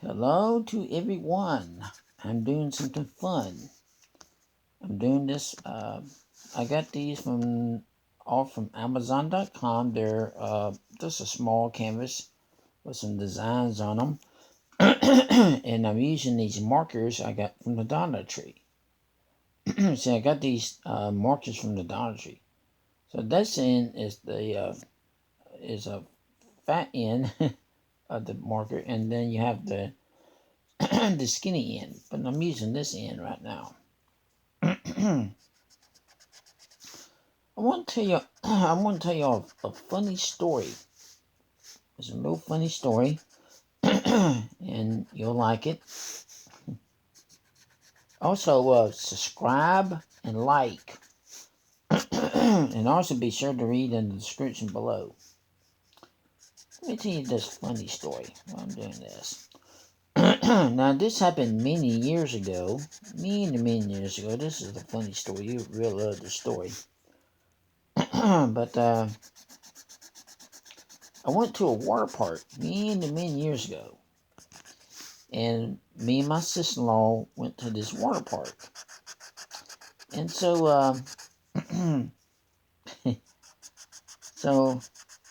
Hello to everyone. I'm doing something fun. I'm doing this. I got these from Amazon.com. They're just a small canvas with some designs on them, and I'm using these markers I got from the Dollar Tree. See, I got these markers from the Dollar Tree. So this end is a fat end of the marker, and then you have the the skinny end, but I'm using this end right now. I want to tell you. I want to tell you a funny story. It's a real funny story, and you'll like it. Also, subscribe and like, and also be sure to read in the description below. Let me tell you this funny story while I'm doing this. Now, this happened many years ago. Many years ago. This is a funny story. You really love the story. But I went to a water park many years ago. And me and my sister-in-law went to this water park. And so, so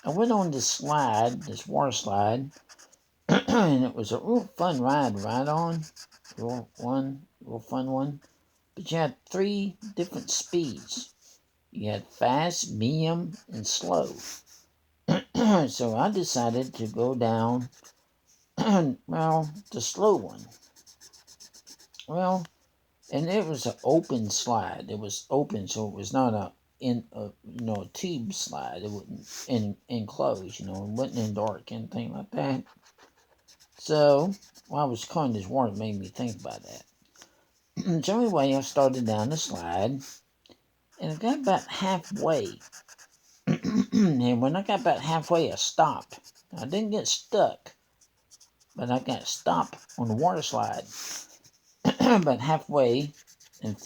I went on this slide, this water slide, and it was a real fun ride to ride on. Real fun one. But you had 3 different speeds. You had fast, medium, and slow. So I decided to go down, well, the slow one. Well, and it was an open slide. It was open, so it was not a tube slide. It wasn't enclosed, it wasn't in dark, anything like that. So while I was caught this water, it made me think about that. So anyway, I started down the slide, and I got about halfway. And when I got about halfway, I stopped. I didn't get stuck, but I got stopped on the water slide. About halfway, and was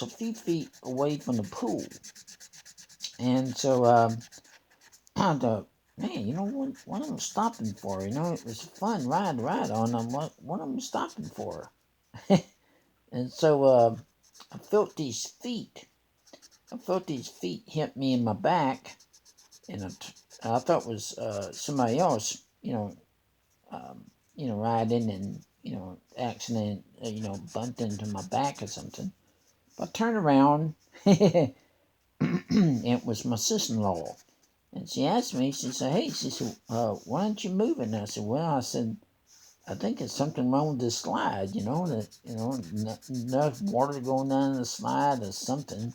a few feet away from the pool. And so I thought, man, what am I stopping for? It was a fun ride to ride on. What am I stopping for? And so I felt these feet. Hit me in my back, and I thought it was somebody else, riding and accident, bumped into my back or something. But I turned around. It was my sister-in-law. And she asked me, she said, why aren't you moving? I said, I think it's something wrong with this slide, enough water going down the slide or something.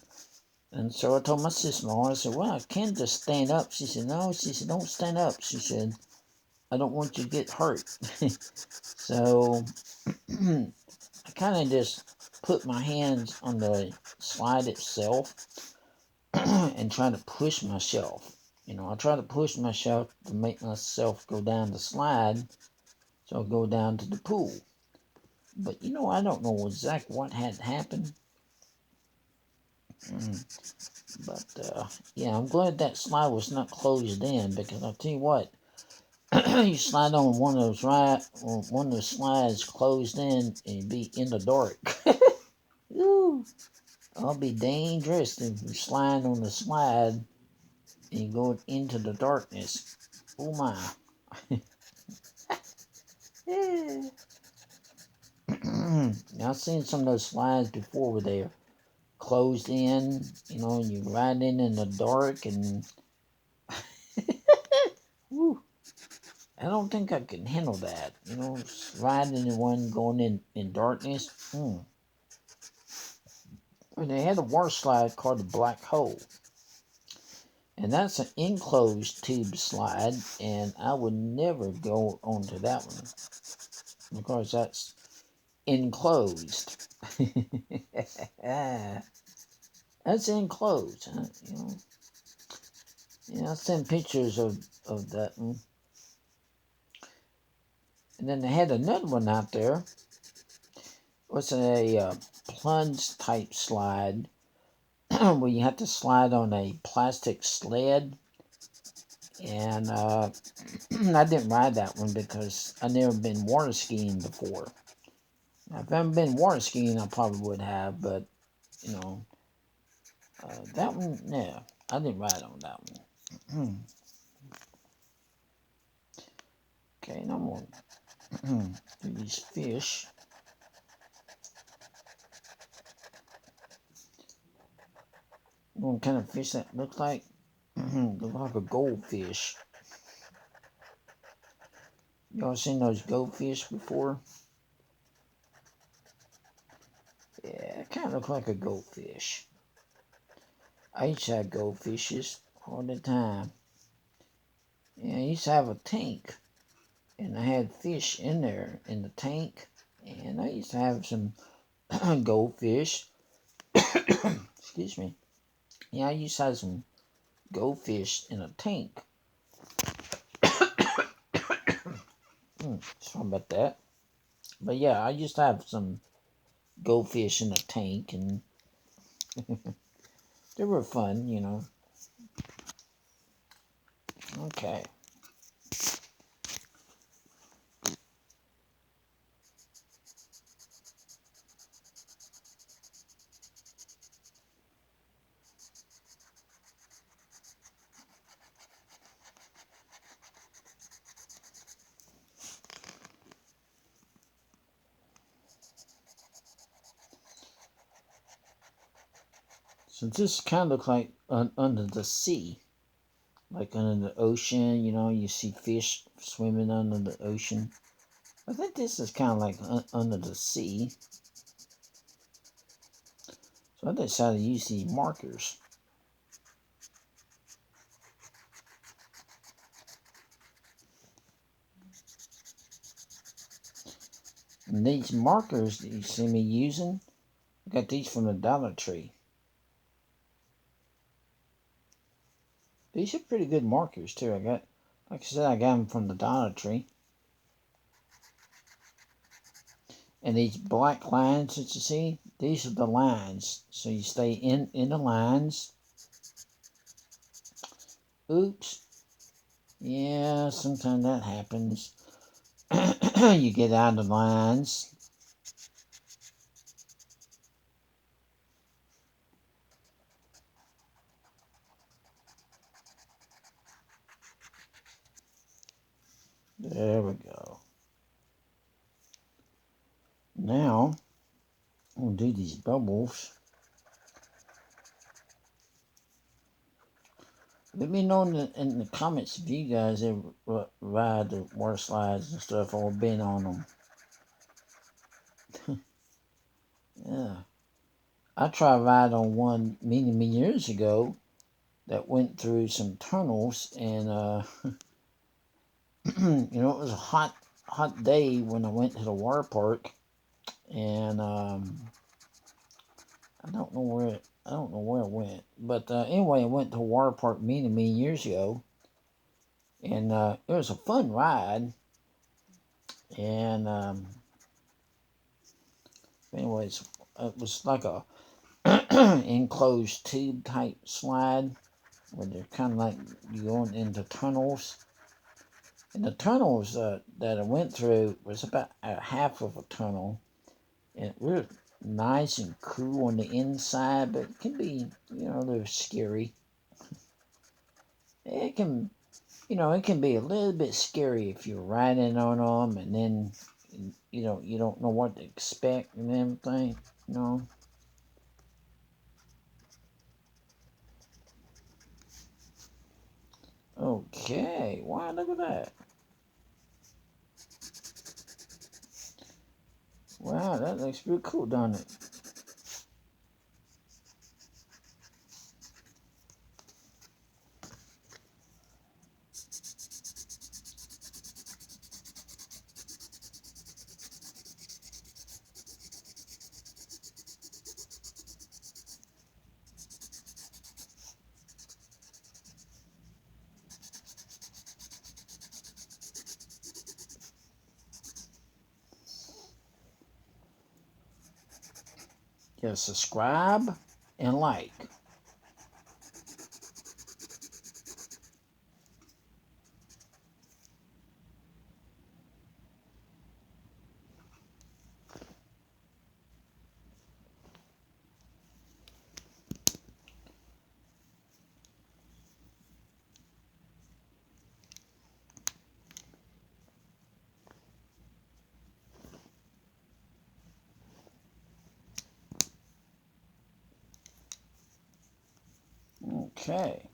And so I told my sister-in-law, I said, well, I can't just stand up. She said, no, don't stand up. She said, I don't want you to get hurt. So I kind of just put my hands on the slide itself and try to push myself. I try to push myself to make myself go down the slide, so I'll go down to the pool. But I don't know exactly what had happened. But yeah, I'm glad that slide was not closed in, because I'll tell you what, you slide on one of those slides closed in, and you'd be in the dark. Ooh, it'll be dangerous if you slide on the slide and you go into the darkness. Oh my. Yeah. I've seen some of those slides before where they're closed in, and you ride in the dark, and whew, I don't think I can handle that, riding in one going in darkness. And they had a water slide called the Black Hole. And that's an enclosed tube slide, and I would never go onto that one because that's enclosed. That's enclosed. I sent pictures of that one. And then they had another one out there. What's a plunge type slide where you have to slide on a plastic sled, And I didn't ride that one because I never been water skiing before. Now, if I haven't been water skiing, I probably would have, but you know, that one, yeah, I didn't ride on that one. Okay, now I'm gonna do these fish. What kind of fish that looks like? Looks like a goldfish. Y'all seen those goldfish before? Yeah, it kind of look like a goldfish. I used to have goldfishes all the time. Yeah, I used to have a tank, and I had fish in there in the tank, and I used to have some goldfish. Excuse me. Yeah, I used to have some goldfish in a tank. Sorry about that. But yeah, I used to have some goldfish in a tank, and they were fun, you know. Okay. So this kind of looks like under the sea, like under the ocean. You know, you see fish swimming under the ocean. I think this is kind of like under the sea. So I decided to use these markers. And these markers that you see me using, I got these from the Dollar Tree. These are pretty good markers too. Like I said, I got them from the Dollar Tree. And these black lines that you see, these are the lines. So you stay in the lines. Oops. Yeah, sometimes that happens. You get out of the lines. There we go. Now, we'll do these bubbles. Let me know in the comments if you guys ever ride the water slides and stuff or been on them. Yeah. I tried ride on one many years ago that went through some tunnels, and you know, it was a hot day when I went to the water park, and I don't know where it went, but anyway, I went to a water park many years ago, and it was a fun ride, and anyways, it was like a enclosed tube type slide where they're kind of like you going into tunnels. And the tunnels that I went through was about a half of a tunnel, and it was nice and cool on the inside, but it can be, you know, a little scary. It can, you know, it can be a little bit scary if you're riding on them, and then, you don't know what to expect and everything, you know. Okay, wow, look at that. Wow, that looks real cool, doesn't it? Yeah, subscribe and like. Okay.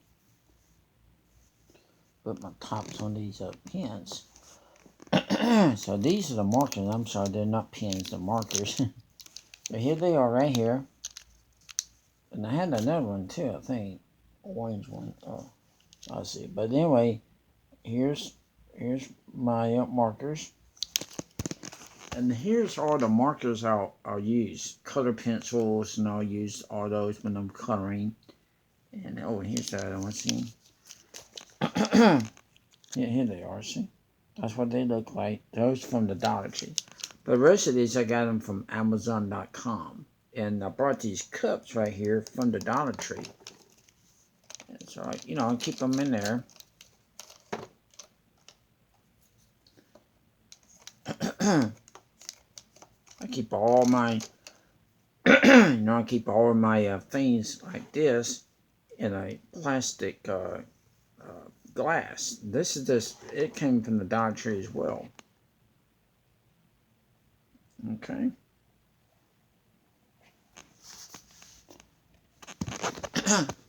Put my tops on these pins. So these are the markers. I'm sorry, they're not pins, they're markers. But here they are right here. And I had another one too, I think. Orange one. Oh, I'll see. But anyway, here's my markers. And here's all the markers I'll use. Color pencils, and I'll use all those when I'm coloring. And oh, here's the other one, see? Yeah, here they are, see? That's what they look like. Those from the Dollar Tree. The rest of these I got them from Amazon.com. And I brought these cups right here from the Dollar Tree. And so, I keep them in there. I keep all my, I keep all of my things like this in a plastic glass. It came from the Dollar Tree as well. Okay.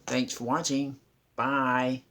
Thanks for watching. Bye.